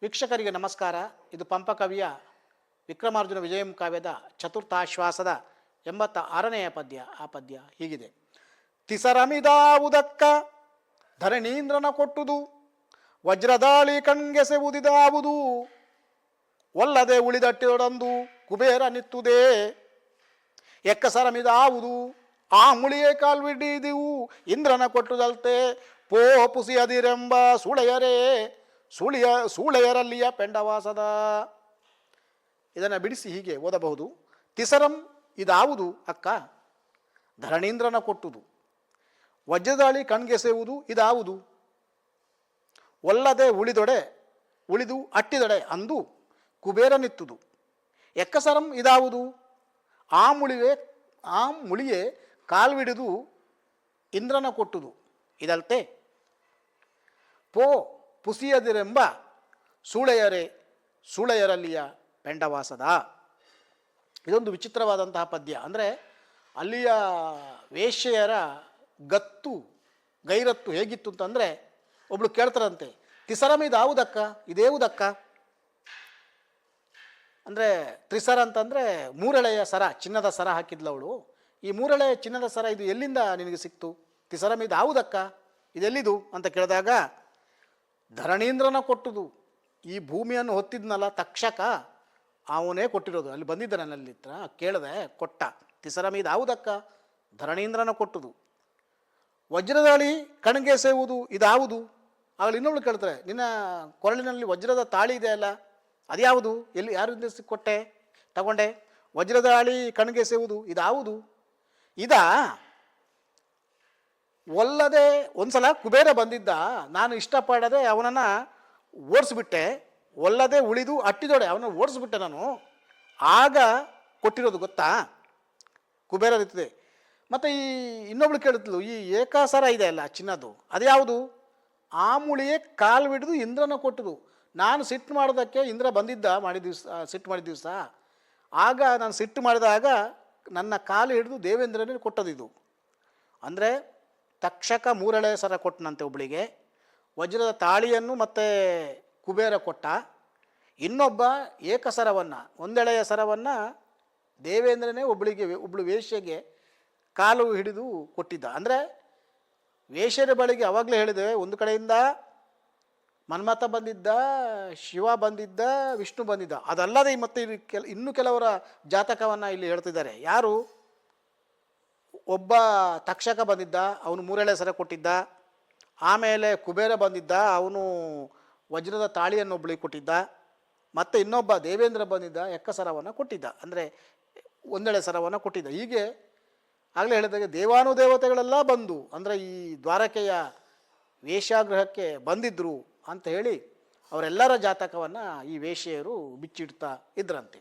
ವೀಕ್ಷಕರಿಗೆ ನಮಸ್ಕಾರ. ಇದು ಪಂಪ ಕವಿಯ ವಿಕ್ರಮಾರ್ಜುನ ವಿಜಯಂ ಕಾವ್ಯದ ಚತುರ್ಥಾಶ್ವಾಸದ 86ನೆಯ ಪದ್ಯ. ಆ ಪದ್ಯ ಹೀಗಿದೆ. ತಿಸರಮಿದಾವುದಕ್ಕ ಧರಣೀಂದ್ರನ ಕೊಟ್ಟುದು, ವಜ್ರದಾಳಿ ಕಣ್ಗೆಸೆವುದಿದಾವುದು, ಒಲ್ಲದೆ ಉಳಿದಟ್ಟಿರೊಡಂದು ಕುಬೇರ ನಿತ್ತುದೇ. ಎಕ್ಕಸರಮಿದಾವುದು ಆ ಮುಳಿಯೇ ಕಾಲ್ವಿಡಿದಿವು, ಇಂದ್ರನ ಕೊಟ್ಟುದಲ್ತೆ ಪೋ ಪುಸಿಯದಿರೆಂಬ ಸುಳೆಯರೇ ಸೂಳೆಯರಲ್ಲಿಯ ಪೆಂಡವಾಸದ. ಇದನ್ನು ಬಿಡಿಸಿ ಹೀಗೆ ಓದಬಹುದು. ತಿಸರಂ ಇದಾವುದು ಅಕ್ಕ, ಧರಣೀಂದ್ರನ ಕೊಟ್ಟುದು, ವಜ್ರದಾಳಿ ಕಣ್ಗೆಸೆಯುವುದು ಇದಾವುದು, ಒಲ್ಲದೆ ಉಳಿದು ಅಟ್ಟಿದೊಡೆ ಅಂದು ಕುಬೇರನಿತ್ತುದು. ಎಕ್ಕಸರಂ ಇದಾವುದು ಆ ಮುಳಿಯೇ ಕಾಲ್ವಿಡಿದು ಇಂದ್ರನ ಕೊಟ್ಟುದು ಇದಲ್ತೆ ಪೋ ಪುಸಿಯದಿರೆಂಬ ಸೂಳೆಯರಲ್ಲಿಯ ಪೆಂಡವಾಸದ. ಇದೊಂದು ವಿಚಿತ್ರವಾದಂತಹ ಪದ್ಯ. ಅಂದರೆ ಅಲ್ಲಿಯ ವೇಶ್ಯೆಯರ ಗೈರತ್ತು ಹೇಗಿತ್ತು ಅಂತಂದರೆ, ಒಬ್ಳು ಕೇಳ್ತಾರಂತೆ, ತಿಸರಂ ಇದಾವುದಕ್ಕ, ಇದೇವುದಕ್ಕ ಅಂದರೆ ತ್ರಿಸರ ಅಂತಂದರೆ ಮೂರೆಳೆಯ ಸರ, ಚಿನ್ನದ ಸರ ಹಾಕಿದ್ಲವಳು. ಈ ಮೂರೆಳೆಯ ಚಿನ್ನದ ಸರ ಇದು ಎಲ್ಲಿಂದ ನಿನಗೆ ಸಿಕ್ತು? ತಿಸರಂ ಇದಾವುದಕ್ಕ, ಇದೆಲ್ಲಿದು ಅಂತ ಕೇಳಿದಾಗ, ಧರಣೀಂದ್ರನ ಕೊಟ್ಟುದು, ಈ ಭೂಮಿಯನ್ನು ಹೊತ್ತಿದ್ನಲ್ಲ ತಕ್ಷಕ, ಅವನೇ ಕೊಟ್ಟಿರೋದು. ಅಲ್ಲಿ ಬಂದಿದ್ದ ನನ್ನಲ್ಲಿ ಹತ್ರ ಕೇಳಿದೆ, ಕೊಟ್ಟ. ತಿಸರಂ ಇದಾವುದಕ್ಕ, ಧರಣೀಂದ್ರನ ಕೊಟ್ಟುದು. ವಜ್ರದಾಳಿ ಕಣ್ಗೆಸೆಯುವುದು ಇದಾವುದು. ಆಗಲಿ ಇನ್ನೊಬ್ಳು ಕೇಳ್ತಾರೆ, ನಿನ್ನ ಕೊರಳಿನಲ್ಲಿ ವಜ್ರದ ತಾಳಿ ಇದೆ ಅಲ್ಲ, ಅದ್ಯಾವುದು, ಎಲ್ಲಿ ಯಾರಿಂದ ಕೊಟ್ಟೆ ತಗೊಂಡೆ? ವಜ್ರದಾಳಿ ಕಣ್ಗೆಸೆಯುವುದು ಇದಾವುದು. ಒಲ್ಲದೆ ಒಂದ್ಸಲ ಕುಬೇರ ಬಂದಿದ್ದ, ನಾನು ಇಷ್ಟಪಡದೆ ಅವನನ್ನು ಓಡಿಸ್ಬಿಟ್ಟೆ. ಒಲ್ಲದೆ ಉಳಿದು ಅಟ್ಟಿದೊಡೆ, ಅವನ ಓಡಿಸ್ಬಿಟ್ಟೆ ನಾನು, ಆಗ ಕೊಟ್ಟಿರೋದು ಗೊತ್ತಾ, ಕುಬೇರ ಇರ್ತದೆ. ಮತ್ತು ಈ ಇನ್ನೊಬ್ಳು ಕೇಳಿದ್ಲು, ಈ ಏಕಾಸರ ಇದೆ ಅಲ್ಲ ಚಿನ್ನದು, ಅದ್ಯಾವುದು? ಆ ಮುಳಿಯೇ ಕಾಲ್ವಿಡಿದು ಇಂದ್ರನ ಕೊಟ್ಟದು. ನಾನು ಸಿಟ್ಟು ಮಾಡೋದಕ್ಕೆ ಇಂದ್ರ ಬಂದಿದ್ದ ಸಿಟ್ಟು ಮಾಡಿದ ದಿವಸ, ಆಗ ನಾನು ಸಿಟ್ಟು ಮಾಡಿದಾಗ ನನ್ನ ಕಾಲು ಹಿಡಿದು ದೇವೇಂದ್ರನೇ ಕೊಟ್ಟದಿದು. ಅಂದರೆ ತಕ್ಷಕ ಮೂರೆಳೆಯ ಸರ ಕೊಟ್ಟನಂತೆ ಒಬ್ಬಳಿಗೆ, ವಜ್ರದ ತಾಳಿಯನ್ನು ಮತ್ತು ಕುಬೇರ ಕೊಟ್ಟ. ಇನ್ನೊಬ್ಬ ಏಕಸರವನ್ನು, ಒಂದೆಳೆಯ ಸರವನ್ನು ದೇವೇಂದ್ರನೇ ಒಬ್ಬಳು ವೇಶ್ಯೆಗೆ ಕಾಲು ಹಿಡಿದು ಕೊಟ್ಟಿದ್ದ. ಅಂದರೆ ವೇಶ್ಯರ ಬಳಿಗೆ ಅವಾಗಲೇ ಹೇಳಿದೆ, ಒಂದು ಕಡೆಯಿಂದ ಮನ್ಮಥ ಬಂದಿದ್ದ, ಶಿವ ಬಂದಿದ್ದ, ವಿಷ್ಣು ಬಂದಿದ್ದ. ಅದಲ್ಲದೆ ಮತ್ತೆ ಇನ್ನು ಕೆಲವರ ಜಾತಕವನ್ನು ಇಲ್ಲಿ ಹೇಳ್ತಿದ್ದಾರೆ. ಯಾರು? ಒಬ್ಬ ತಕ್ಷಕ ಬಂದಿದ್ದ, ಅವನು ಮೂರೆಳೆ ಸರ ಕೊಟ್ಟಿದ್ದ. ಆಮೇಲೆ ಕುಬೇರ ಬಂದಿದ್ದ, ಅವನು ವಜ್ರದ ತಾಳಿಯನ್ನು ಒಬ್ಬಳಿಗೆ ಕೊಟ್ಟಿದ್ದ. ಮತ್ತು ಇನ್ನೊಬ್ಬ ದೇವೇಂದ್ರ ಬಂದಿದ್ದ, ಎಕ್ಕಸರವನ್ನು ಕೊಟ್ಟಿದ್ದ, ಅಂದರೆ ಒಂದೆಳೆ ಸರವನ್ನು ಕೊಟ್ಟಿದ್ದ. ಹೀಗೆ ಆಗಲೇ ಹೇಳಿದಾಗ ದೇವಾನುದೇವತೆಗಳೆಲ್ಲ ಬಂದು, ಅಂದರೆ ಈ ದ್ವಾರಕೆಯ ವೇಶ್ಯಾಗೃಹಕ್ಕೆ ಬಂದಿದ್ದರು ಅಂತ ಹೇಳಿ ಅವರೆಲ್ಲರ ಜಾತಕವನ್ನು ಈ ವೇಶ್ಯೆಯರು ಬಿಚ್ಚಿಡ್ತಾ ಇದ್ರಂತೆ.